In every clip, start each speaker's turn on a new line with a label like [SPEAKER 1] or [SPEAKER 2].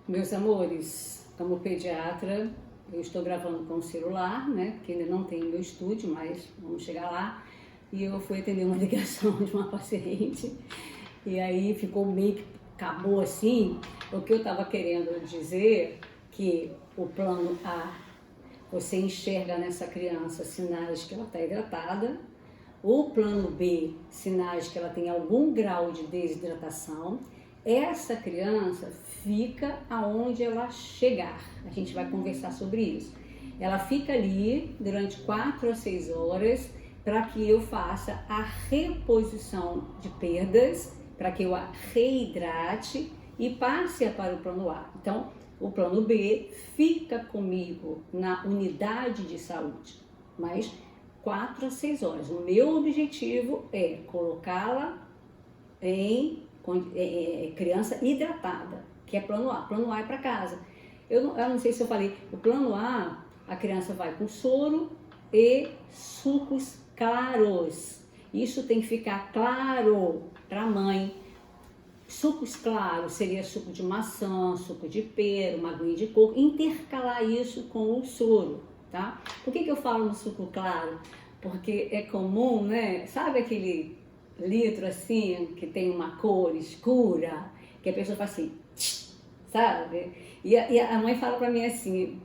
[SPEAKER 1] Meus amores, como pediatra, eu estou gravando com o celular, né? Porque ainda não tem meu estúdio, mas vamos chegar lá. E eu fui atender uma ligação de uma paciente. E aí ficou meio que acabou assim. O que eu estava querendo dizer que o plano A, você enxerga nessa criança sinais que ela está hidratada. O plano B, sinais que ela tem algum grau de desidratação. Essa criança fica aonde ela chegar. A gente vai conversar sobre isso. Ela fica ali durante 4 a 6 horas para que eu faça a reposição de perdas, para que eu a reidrate e passe para o plano A. Então, o plano B fica comigo na unidade de saúde, mas 4 a 6 horas. O meu objetivo é colocá-la em criança hidratada, que é plano A. Plano A é para casa. Eu não sei se eu falei, o plano A, a criança vai com soro e sucos claros. Isso tem que ficar claro para a mãe. Sucos claros seria suco de maçã, suco de pera, uma aguinha de coco, intercalar isso com o soro, tá? Por que eu falo no suco claro? Porque é comum, né? Sabe aquele litro assim, que tem uma cor escura, que a pessoa faz assim, sabe? E a mãe fala pra mim assim,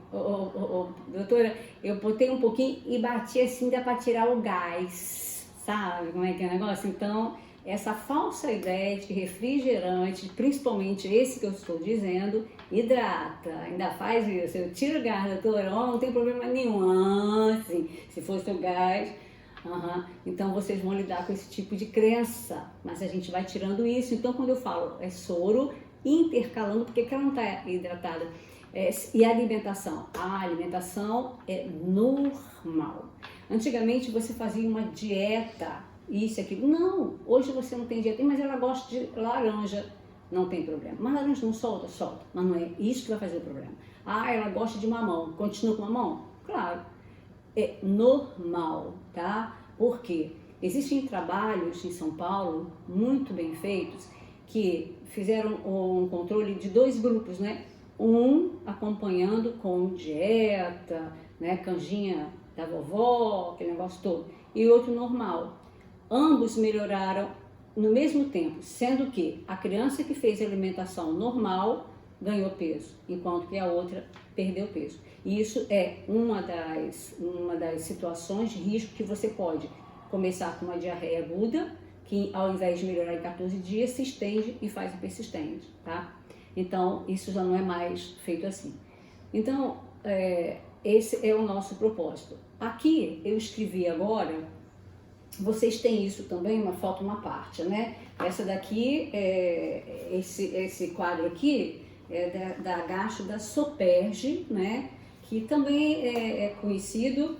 [SPEAKER 1] doutora, eu botei um pouquinho e bati assim, dá pra tirar o gás, sabe como é que é o negócio? Então, essa falsa ideia de que refrigerante, principalmente esse que eu estou dizendo, hidrata, ainda faz isso, eu tiro o gás, doutora, não tem problema nenhum, assim, se fosse o gás. Então vocês vão lidar com esse tipo de crença, mas a gente vai tirando isso. Então quando eu falo é soro, intercalando, porque ela não está hidratada. E a alimentação? A alimentação é normal. Antigamente você fazia uma dieta, isso, aquilo. Não, hoje você não tem dieta, mas ela gosta de laranja, não tem problema. Mas laranja não solta? Solta, mas não é isso que vai fazer o problema. Ela gosta de mamão, continua com mamão? Claro. É normal, tá? Porque existem trabalhos em São Paulo muito bem feitos que fizeram um controle de 2 grupos, né? Um acompanhando com dieta, né? Canjinha da vovó, aquele negócio todo, e outro normal. Ambos melhoraram no mesmo tempo, sendo que a criança que fez a alimentação normal ganhou peso, enquanto que a outra perdeu peso. E isso é uma das situações de risco que você pode começar com uma diarreia aguda, que ao invés de melhorar em 14 dias, se estende e faz persistente, tá? Então, isso já não é mais feito assim. Então, esse é o nosso propósito. Aqui, eu escrevi agora, vocês têm isso também, mas falta uma parte, né? Essa daqui, esse quadro aqui, é da Agacho da Soperge, né? Que também é conhecido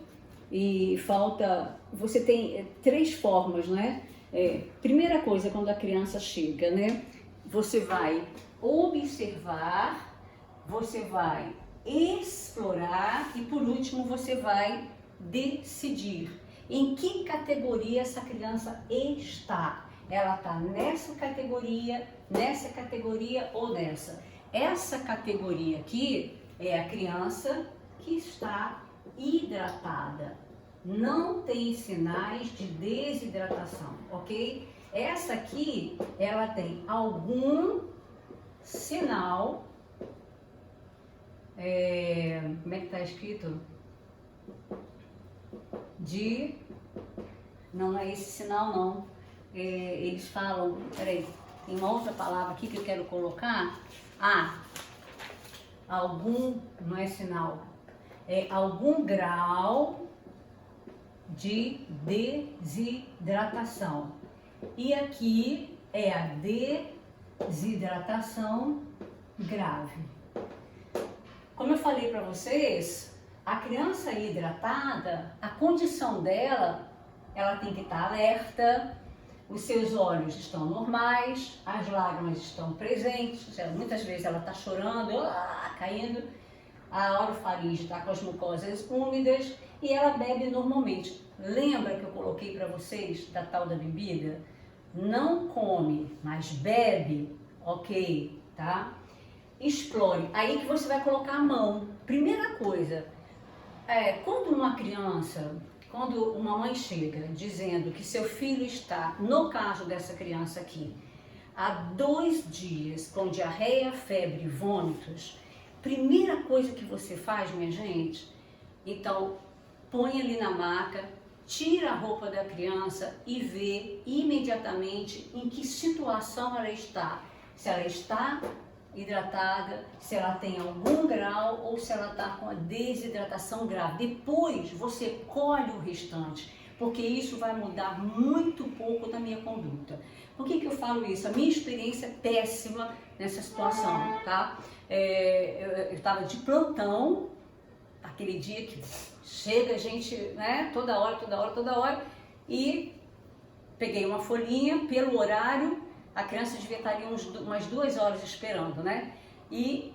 [SPEAKER 1] e falta... Você tem 3 formas, né? Primeira coisa, quando a criança chega, né? Você vai observar, você vai explorar e, por último, você vai decidir em que categoria essa criança está. Ela está nessa categoria ou nessa. Essa categoria aqui é a criança que está hidratada. Não tem sinais de desidratação, ok? Essa aqui, ela tem algum sinal, como é que está escrito? Não é esse sinal não. Eles falam, peraí, tem uma outra palavra aqui que eu quero colocar. Não é sinal, é algum grau de desidratação. E aqui é a desidratação grave. Como eu falei para vocês, a criança hidratada, a condição dela, ela tem que estar alerta, os seus olhos estão normais, as lágrimas estão presentes, muitas vezes ela está chorando, caindo, a orofaringe está com as mucosas úmidas e ela bebe normalmente. Lembra que eu coloquei para vocês da tal da bebida? Não come, mas bebe, ok, tá? explore. Aí que você vai colocar a mão. Primeira coisa, quando uma mãe chega dizendo que seu filho está, no caso dessa criança aqui, há 2 dias com diarreia, febre e vômitos, primeira coisa que você faz, minha gente, então põe ali na maca, tira a roupa da criança e vê imediatamente em que situação ela está. Se ela está hidratada, se ela tem algum grau ou se ela está com a desidratação grave. Depois você colhe o restante, porque isso vai mudar muito pouco da minha conduta. Por que eu falo isso? A minha experiência é péssima nessa situação, tá? Eu estava de plantão, aquele dia que chega gente, né, toda hora, e peguei uma folhinha pelo horário. A criança devia estar ali umas 2 horas esperando, né? E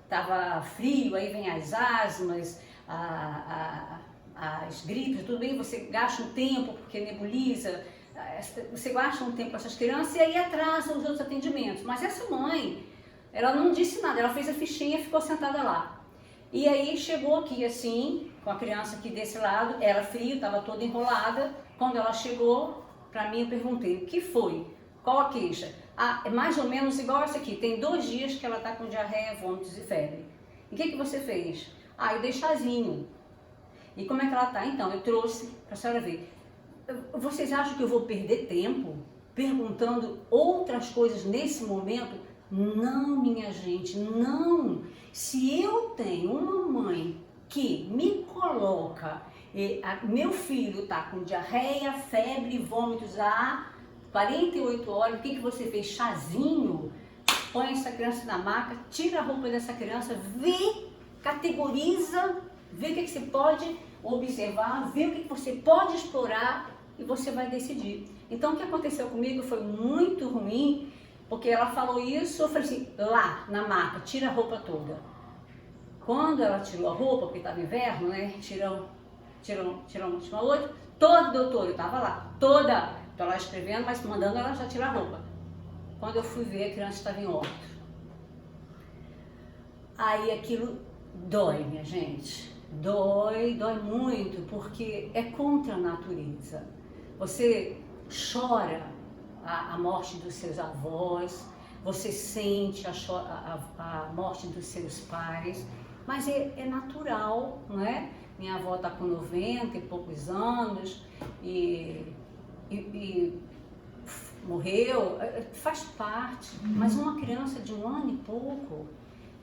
[SPEAKER 1] tava frio, aí vem as asmas, as gripes, tudo bem, você gasta um tempo porque nebuliza, você gasta um tempo com essas crianças e aí atrasa os outros atendimentos. Mas essa mãe, ela não disse nada, ela fez a fichinha e ficou sentada lá. E aí chegou aqui assim, com a criança aqui desse lado, era frio, estava toda enrolada. Quando ela chegou, para mim eu perguntei, o que foi? Qual a queixa? É mais ou menos igual essa aqui, tem 2 dias que ela está com diarreia, vômitos e febre. E o que você fez? Eu dei chazinho. E como é que ela está? Então, eu trouxe para a senhora ver. Vocês acham que eu vou perder tempo perguntando outras coisas nesse momento? Não, minha gente, não. Se eu tenho uma mãe que me coloca, meu filho está com diarreia, febre, vômitos há 48 horas, o que você fez? Chazinho? Põe essa criança na maca, tira a roupa dessa criança, vê, categoriza, vê o que você pode observar, vê o que você pode explorar e você vai decidir. Então o que aconteceu comigo foi muito ruim, porque ela falou isso, eu falei assim, lá na maca, tira a roupa toda. Quando ela tirou a roupa, porque estava inverno, né, tirou a outra, toda, doutora, eu estava lá, toda. Estou lá escrevendo, mas mandando ela já tirar a roupa. Quando eu fui ver, a criança estava em óbito. Aí aquilo dói, minha gente. Dói muito, porque é contra a natureza. Você chora a morte dos seus avós, você sente a morte dos seus pais, mas é natural, não é? Minha avó está com 90 e poucos anos e morreu, faz parte, mas uma criança de 1 ano e pouco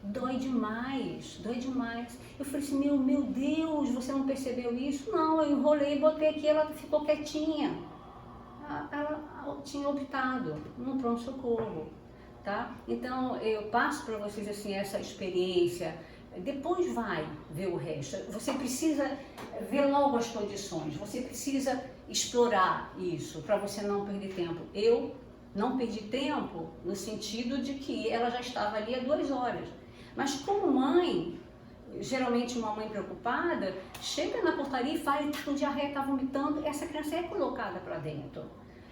[SPEAKER 1] dói demais, dói demais. Eu falei assim, meu Deus, você não percebeu isso? Não, eu enrolei, botei aqui, ela ficou quietinha. Ela tinha optado no pronto-socorro, tá? Então, eu passo para vocês assim, essa experiência. Depois vai ver o resto. Você precisa ver logo as condições, você precisa explorar isso para você não perder tempo. Eu não perdi tempo no sentido de que ela já estava ali há 2 horas. Mas como mãe, geralmente uma mãe preocupada, chega na portaria e fala, está com diarreia, está vomitando, essa criança é colocada para dentro.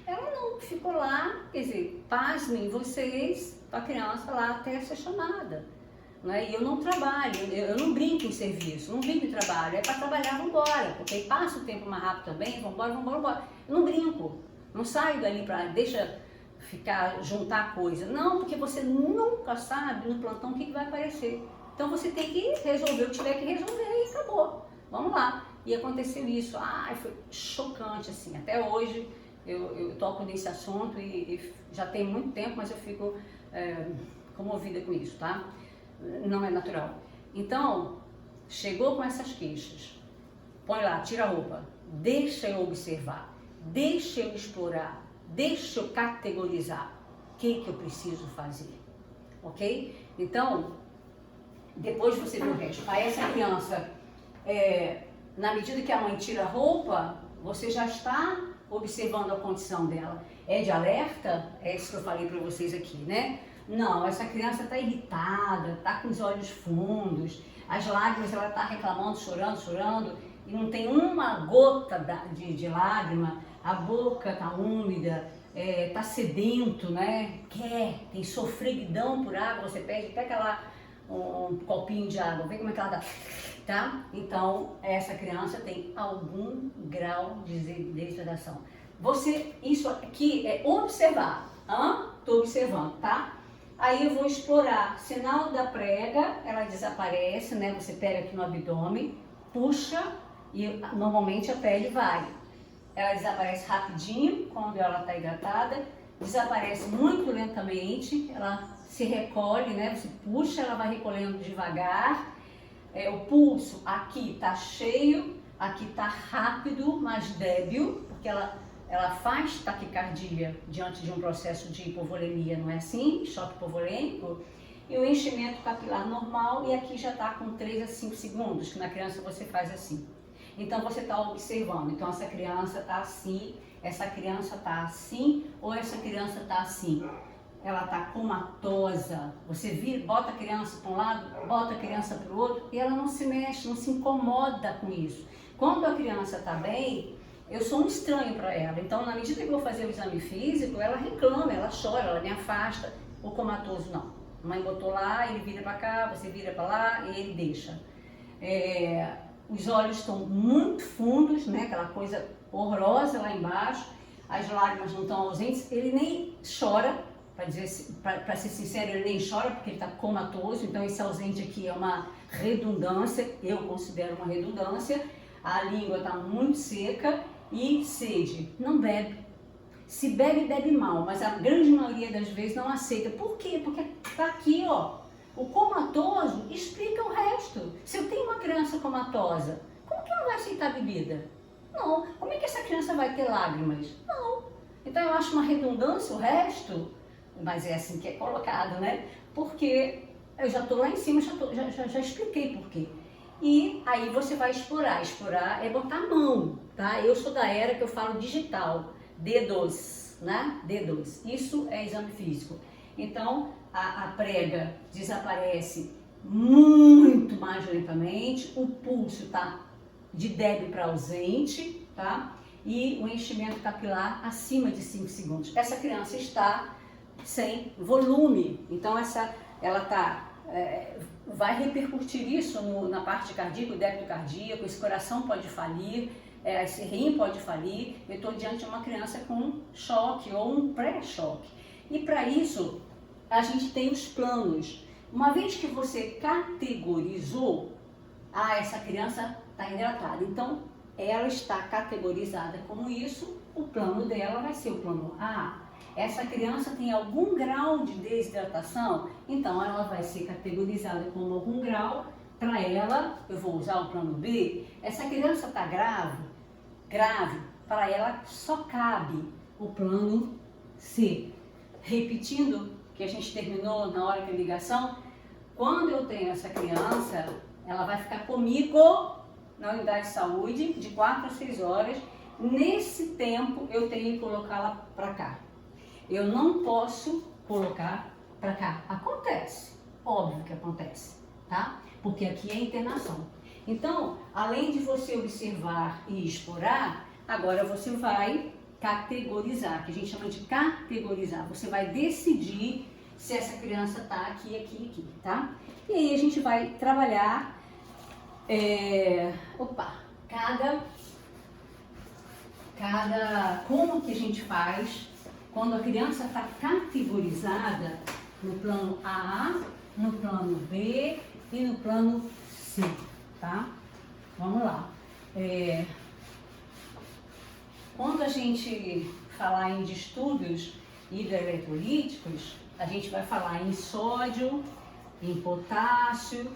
[SPEAKER 1] Ela não ficou lá, quer dizer, pasmem vocês, a criança lá até ser chamada. Né? E eu não trabalho, eu não brinco em serviço, não brinco em trabalho, é para trabalhar, vamos embora, porque aí passa o tempo mais rápido também, vamos embora. Eu não brinco, não saio dali para, juntar coisa. Não, porque você nunca sabe no plantão o que vai aparecer. Então você tem que resolver o que tiver que resolver e acabou. Vamos lá. E aconteceu isso, foi chocante assim, até hoje eu toco nesse assunto e já tem muito tempo, mas eu fico comovida com isso, tá? Não é natural. Então, chegou com essas queixas, põe lá, tira a roupa, deixa eu observar, deixa eu explorar, deixa eu categorizar o que eu preciso fazer, ok? Então, depois você vê o resto. Aí essa criança, na medida que a mãe tira a roupa, você já está observando a condição dela. É de alerta? É isso que eu falei para vocês aqui, né? Não, essa criança está irritada, está com os olhos fundos, as lágrimas, ela está reclamando, chorando, e não tem uma gota de lágrima, a boca está úmida, tá sedento, né? Tem sofreguidão por água, você pega lá um copinho de água, vê como é que ela dá, tá? Então, essa criança tem algum grau de desidratação. Isso aqui é observar, tô observando, tá? Aí eu vou explorar, sinal da prega, ela desaparece, né? Você pega aqui no abdômen, puxa e normalmente a pele vai. Ela desaparece rapidinho quando ela está hidratada, desaparece muito lentamente, ela se recolhe, né? Você puxa, ela vai recolhendo devagar. O pulso aqui está cheio, aqui está rápido, mas débil, porque ela faz taquicardia diante de um processo de hipovolemia, não é assim? Choque hipovolêmico. E o enchimento capilar normal, e aqui já está com 3 a 5 segundos, que na criança você faz assim. Então você está observando, então essa criança está assim, essa criança está assim, ou essa criança está assim. Ela está comatosa, você bota a criança para um lado, bota a criança para o outro, e ela não se mexe, não se incomoda com isso. Quando a criança está bem, eu sou um estranho para ela, então na medida que eu vou fazer o exame físico, ela reclama, ela chora, ela me afasta. O comatoso não. A mãe botou lá, ele vira para cá, você vira para lá e ele deixa. Os olhos estão muito fundos, né? Aquela coisa horrorosa lá embaixo, as lágrimas não estão ausentes, ele nem chora, para ser sincero, ele nem chora porque ele está comatoso, então esse ausente aqui é uma redundância, eu considero uma redundância, a língua está muito seca e sede, não bebe. Se bebe, bebe mal, mas a grande maioria das vezes não aceita. Por quê? Porque está aqui, ó. O comatoso explica o resto. Se eu tenho uma criança comatosa, como que ela vai aceitar bebida? Não. Como é que essa criança vai ter lágrimas? Não. Então eu acho uma redundância o resto, mas é assim que é colocado, né? Porque eu já estou lá em cima, já expliquei por quê. E aí você vai explorar. Explorar é botar a mão, tá? Eu sou da era que eu falo digital, dedos, né? Dedos. Isso é exame físico. Então, a prega desaparece muito mais lentamente, o pulso está de débil para ausente, tá? E o enchimento capilar acima de 5 segundos. Essa criança está sem volume, então vai repercutir isso na parte cardíaca, o débito cardíaco, esse coração pode falir, esse rim pode falir. Eu estou diante de uma criança com choque ou um pré-choque. E para isso, a gente tem os planos. Uma vez que você categorizou, essa criança está hidratada, então ela está categorizada como isso, o plano dela vai ser o plano A. Essa criança tem algum grau de desidratação, então ela vai ser categorizada como algum grau. Para ela, eu vou usar o plano B. Essa criança está grave, para ela só cabe o plano C. Repetindo, que a gente terminou na hora da ligação, quando eu tenho essa criança, ela vai ficar comigo na unidade de saúde de 4 a 6 horas. Nesse tempo, eu tenho que colocá-la para cá. Eu não posso colocar para cá. Acontece, óbvio que acontece, tá? Porque aqui é internação. Então, além de você observar e explorar, agora você vai categorizar, que a gente chama de categorizar. Você vai decidir se essa criança está aqui, aqui, aqui, tá? E aí a gente vai trabalhar, como que a gente faz quando a criança está categorizada no plano A, no plano B e no plano C, tá? Vamos lá. Quando a gente falar em distúrbios hidroeletrolíticos, a gente vai falar em sódio, em potássio,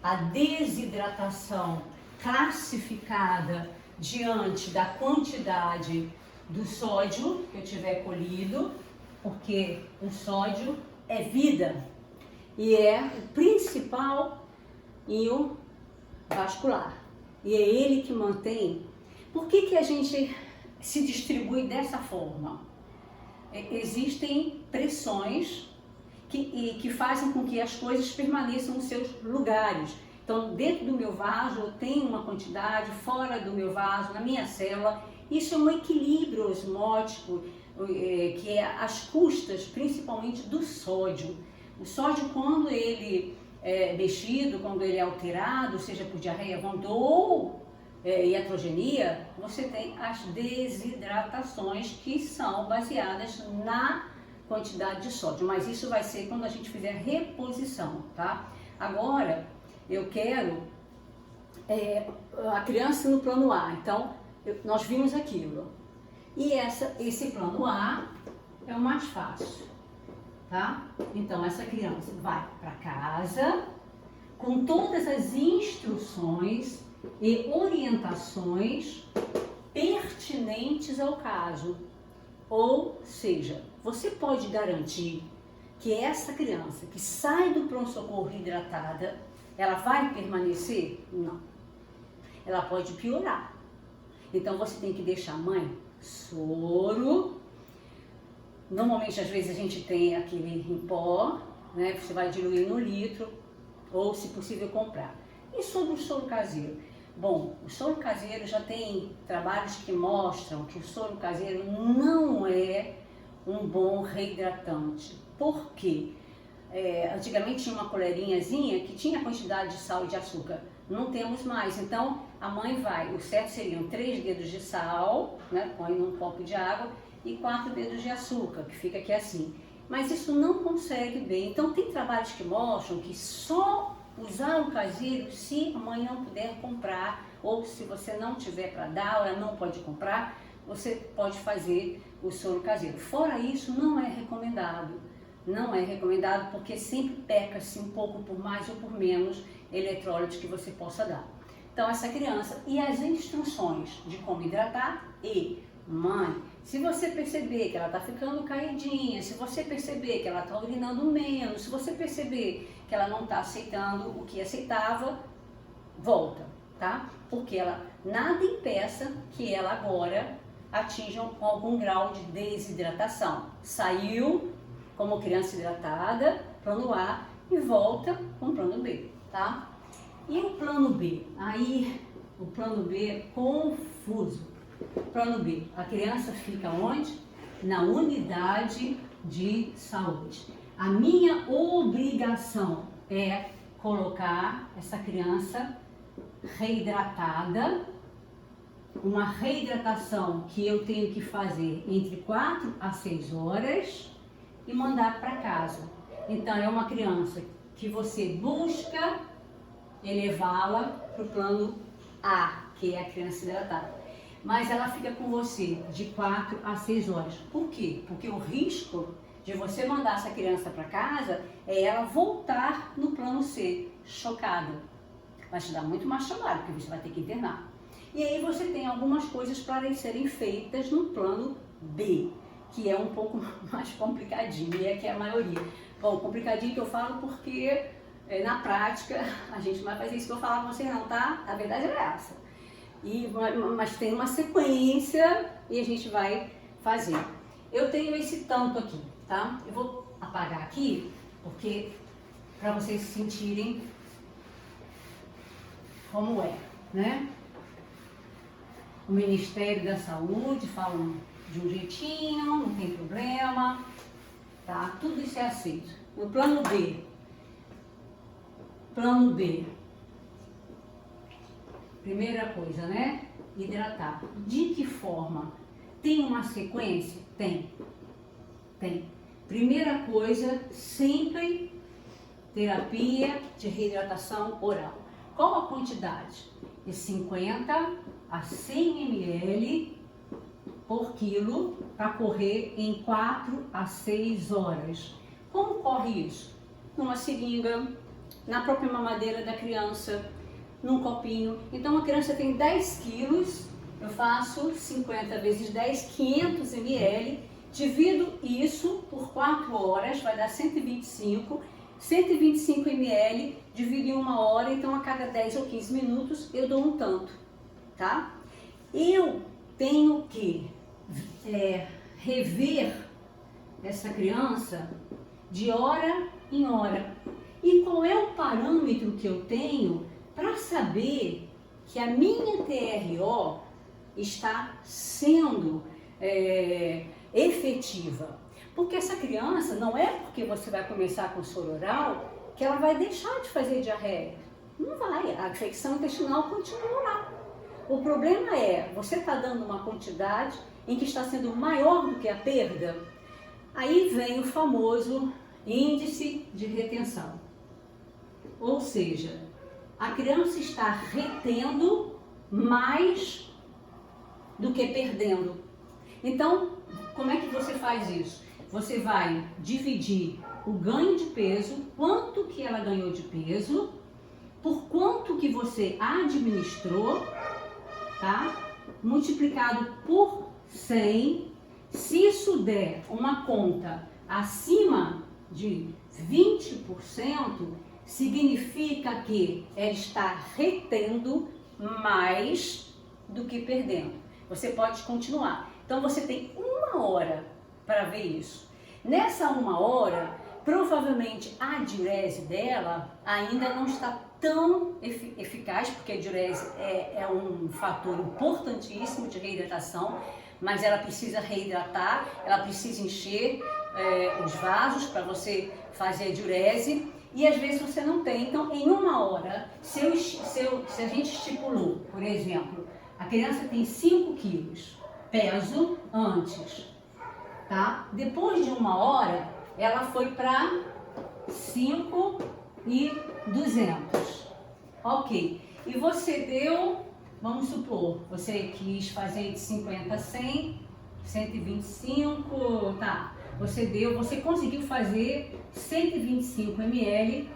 [SPEAKER 1] a desidratação classificada diante da quantidade do sódio que eu tiver colhido, porque o sódio é vida e é o principal íon vascular e é ele que mantém. Por que a gente se distribui dessa forma? Existem pressões que fazem com que as coisas permaneçam nos seus lugares. Então, dentro do meu vaso eu tenho uma quantidade, fora do meu vaso, na minha célula. Isso é um equilíbrio osmótico que é às custas principalmente do sódio. O sódio, quando ele é mexido, quando ele é alterado, seja por diarreia, vômito ou iatrogenia, você tem as desidratações que são baseadas na quantidade de sódio, mas isso vai ser quando a gente fizer reposição, tá? Agora, eu quero a criança no plano A, então nós vimos aquilo. E esse plano A é o mais fácil, tá? Então essa criança vai para casa com todas as instruções e orientações pertinentes ao caso. Ou seja, você pode garantir que essa criança que sai do pronto-socorro hidratada, ela vai permanecer? Não. Ela pode piorar. Então você tem que deixar a mãe soro. Normalmente, às vezes, a gente tem aquele em pó, né? Você vai diluir no litro, ou, se possível, comprar. E sobre o soro caseiro? Bom, o soro caseiro já tem trabalhos que mostram que o soro caseiro não é um bom reidratante. Por quê? Antigamente tinha uma colherinhazinha que tinha quantidade de sal e de açúcar. Não temos mais, então a mãe vai, o certo seriam 3 dedos de sal, né, põe num copo de água, e 4 dedos de açúcar, que fica aqui assim. Mas isso não consegue bem, então tem trabalhos que mostram que só usar o caseiro se a mãe não puder comprar, ou se você não tiver para dar, ela não pode comprar, você pode fazer o soro caseiro. Fora isso, não é recomendado. Não é recomendado porque sempre peca-se um pouco por mais ou por menos eletrólito que você possa dar. Então essa criança, e as instruções de como hidratar e, mãe, se você perceber que ela está ficando caidinha, se você perceber que ela está urinando menos, se você perceber que ela não está aceitando o que aceitava, volta, tá? Porque nada impeça que ela agora atinja algum grau de desidratação. Saiu como criança hidratada, plano A, e volta com o plano B, tá? E o plano B? Aí, o plano B é confuso. Plano B, a criança fica onde? Na unidade de saúde. A minha obrigação é colocar essa criança reidratada, uma reidratação que eu tenho que fazer entre 4 a 6 horas e mandar para casa. Então é uma criança que você busca elevá-la para o plano A, que é a criança hidratada. Mas ela fica com você de 4 a 6 horas. Por quê? Porque o risco de você mandar essa criança para casa é ela voltar no plano C, chocada. Vai te dar muito mais trabalho, porque você vai ter que internar. E aí você tem algumas coisas para serem feitas no plano B, que é um pouco mais complicadinho, e é que é a maioria. Bom, complicadinho que eu falo porque na prática a gente não vai fazer isso que eu falar com você não, tá? A verdade é essa. Mas tem uma sequência e a gente vai fazer. Eu tenho esse tanto aqui, tá? Eu vou apagar aqui, porque para vocês sentirem como é, né? O Ministério da Saúde fala de um jeitinho, não tem problema, tá? Tudo isso é aceito. No plano B, primeira coisa, né? Hidratar. De que forma? Tem uma sequência? Tem. Primeira coisa, sempre terapia de reidratação oral. Qual a quantidade? De 50 a 100 ml por quilo para correr em 4 a 6 horas. Como corre isso? Numa seringa, na própria mamadeira da criança, num copinho. Então a criança tem 10 quilos, eu faço 50 vezes 10, 500 ml, divido isso por 4 horas, vai dar 125 ml, divido em 1 hora, então a cada 10 ou 15 minutos eu dou um tanto, tá? Eu tenho que rever essa criança de hora em hora. E qual é o parâmetro que eu tenho para saber que a minha TRO está sendo efetiva. Porque essa criança, não é porque você vai começar com soro oral que ela vai deixar de fazer diarreia. Não vai, a infecção intestinal continua lá. O problema é, você está dando uma quantidade em que está sendo maior do que a perda. Aí vem o famoso índice de retenção. Ou seja, a criança está retendo mais do que perdendo. Então, como é que você faz isso? Você vai dividir o ganho de peso, quanto que ela ganhou de peso, por quanto que você administrou, tá? Multiplicado por 100. Se isso der uma conta acima de 20%, significa que ela está retendo mais do que perdendo. Você pode continuar. Então você tem 1 hora para ver isso. Nessa 1 hora, provavelmente a diurese dela ainda não está tão eficaz, porque a diurese é um fator importantíssimo de reidratação, mas ela precisa reidratar, ela precisa encher os vasos para você fazer a diurese, e às vezes você não tem. Então, em 1 hora, se a gente estipulou, por exemplo, a criança tem 5 quilos, peso antes, tá? Depois de 1 hora, ela foi para 5.200. Ok. E você deu, vamos supor, você quis fazer de 50 a 100, 125, tá? Você conseguiu fazer 125 ml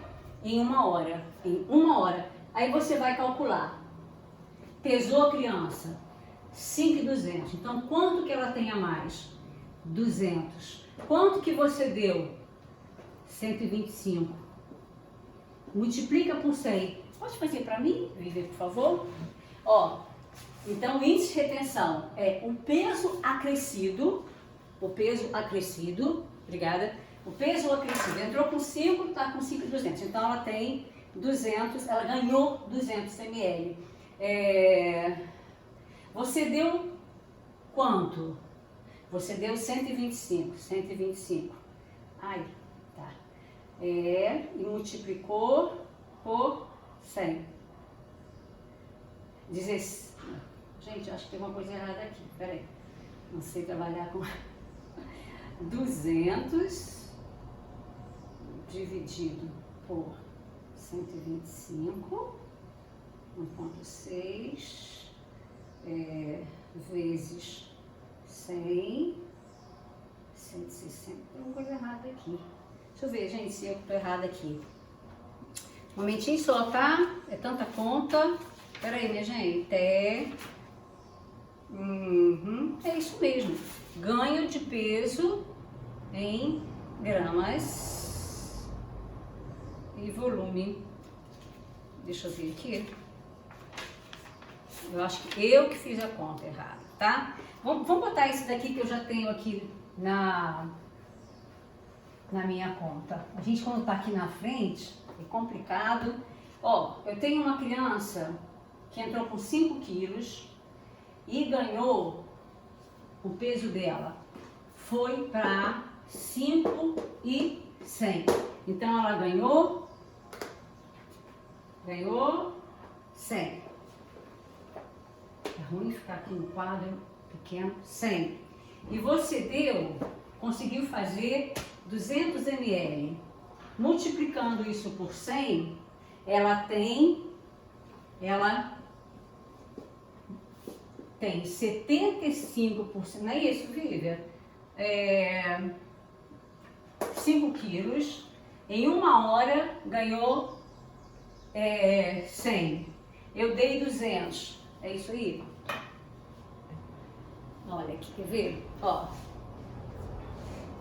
[SPEAKER 1] em 1 hora. Em 1 hora. Aí você vai calcular. Pesou a criança, 5.200. Então, quanto que ela tem a mais? 200. Quanto que você deu? 125. Multiplica por 100. Pode fazer para mim, Vivian, por favor? Ó, então o índice de retenção é o peso acrescido, obrigada, o peso acrescido. Entrou com 5, está com 5.200. Então ela tem 200, ela ganhou 200 ml. Você deu quanto? Você deu 125. Ai, tá. E multiplicou por 100. Gente, acho que tem uma coisa errada aqui. Peraí. Não sei trabalhar com 200 dividido por 125, 1,6 vezes 100, 160. Tem uma coisa errada aqui. Deixa eu ver, gente, se eu estou errada aqui. Um momentinho só, tá? É tanta conta. Pera aí, minha gente. É isso mesmo. Ganho de peso em gramas e volume. Deixa eu ver aqui. Eu acho que eu que fiz a conta errada, tá? Vamos botar esse daqui que eu já tenho aqui na minha conta. A gente, quando tá aqui na frente, é complicado. Ó, eu tenho uma criança que entrou com 5 quilos e ganhou, o peso dela foi para 5.100. Então ela ganhou 100. É ruim ficar aqui no quadro pequeno. 100. E você conseguiu fazer 200 ml. Multiplicando isso por 100, ela tem 75%, não é isso, Vivian? 5 quilos, em 1 hora ganhou 100. Eu dei 200, é isso aí? Olha aqui, quer ver? Ó,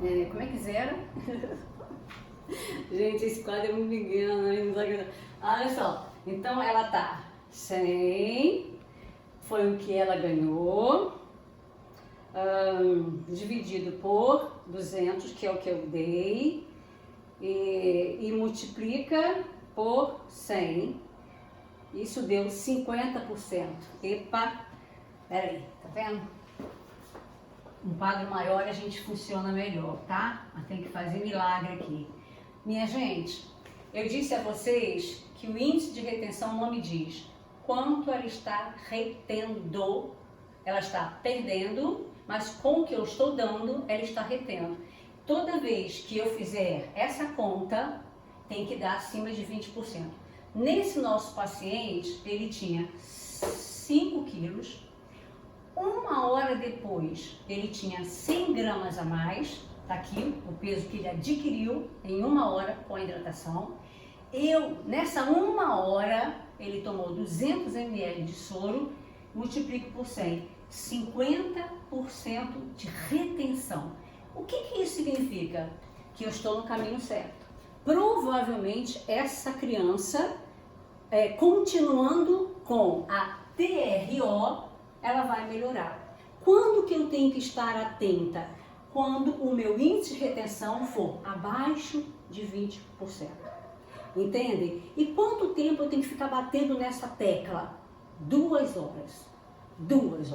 [SPEAKER 1] como é que zera? Gente, esse quadro é muito pequeno, né? Olha só, então ela tá 100, foi o que ela ganhou, dividido por 200, que é o que eu dei, e multiplica por 100, isso deu 50%. Epa, peraí, tá vendo? um quadro maior a gente funciona melhor, tá? Mas tem que fazer milagre aqui. Minha gente, eu disse a vocês que o índice de retenção não me diz quanto ela está retendo. Ela está perdendo, mas com o que eu estou dando, ela está retendo. Toda vez que eu fizer essa conta, tem que dar acima de 20%. Nesse nosso paciente, ele tinha 5 quilos. Uma hora depois, ele tinha 100 gramas a mais. Tá aqui o peso que ele adquiriu em 1 hora com a hidratação. Nessa 1 hora, ele tomou 200 ml de soro, multiplico por 100, 50% de retenção. O que isso significa? Que eu estou no caminho certo. Provavelmente essa criança, continuando com a TRO, ela vai melhorar. Quando que eu tenho que estar atenta? Quando o meu índice de retenção for abaixo de 20%. Entendem? E quanto tempo eu tenho que ficar batendo nessa tecla? 2 horas. 2 horas.